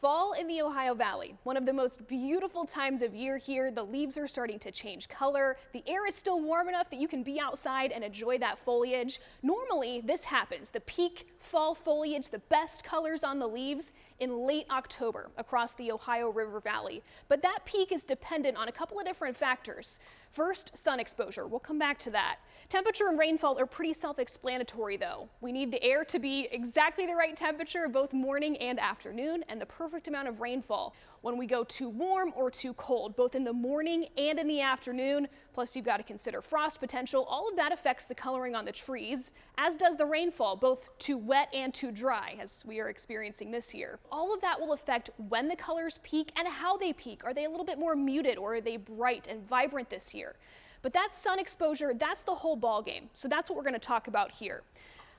Fall in the Ohio Valley, one of the most beautiful times of year here. The leaves are starting to change color. The air is still warm enough that you can be outside and enjoy that foliage. Normally, this happens, the peak fall foliage, the best colors on the leaves in late October across the Ohio River Valley. But that peak is dependent on a couple of different factors. First, sun exposure. We'll come back to that. Temperature and rainfall are pretty self-explanatory though. We need the air to be exactly the right temperature both morning and afternoon, and the perfect amount of rainfall. When we go too warm or too cold, both in the morning and in the afternoon, plus you've got to consider frost potential, all of that affects the coloring on the trees, as does the rainfall, both too wet and too dry, as we are experiencing this year. All of that will affect when the colors peak and how they peak. Are they a little bit more muted, or are they bright and vibrant this year? But that sun exposure, that's the whole ball game. So that's what we're going to talk about here.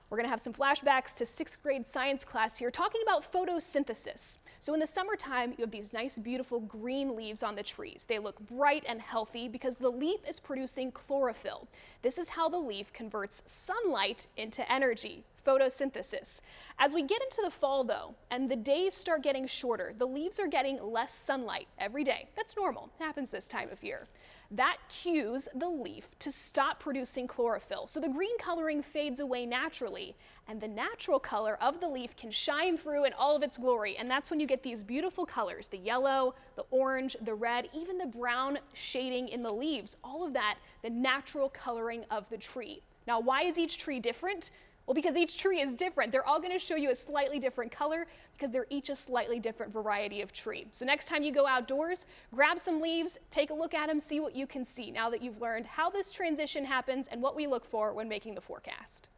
We're going to have some flashbacks to 6th grade science class here, talking about photosynthesis. So in the summertime, you have these nice, beautiful green leaves on the trees. They look bright and healthy because the leaf is producing chlorophyll. This is how the leaf converts sunlight into energy. Photosynthesis. As we get into the fall though, and the days start getting shorter, the leaves are getting less sunlight every day. That's normal. It happens this time of year. That cues the leaf to stop producing chlorophyll. So the green coloring fades away naturally, and the natural color of the leaf can shine through in all of its glory. And that's when you get these beautiful colors, the yellow, the orange, the red, even the brown shading in the leaves. All of that, the natural coloring of the tree. Now, why is each tree different? Well, because each tree is different. They're all going to show you a slightly different color because they're each a slightly different variety of tree. So next time you go outdoors, grab some leaves, take a look at them, see what you can see now that you've learned how this transition happens and what we look for when making the forecast.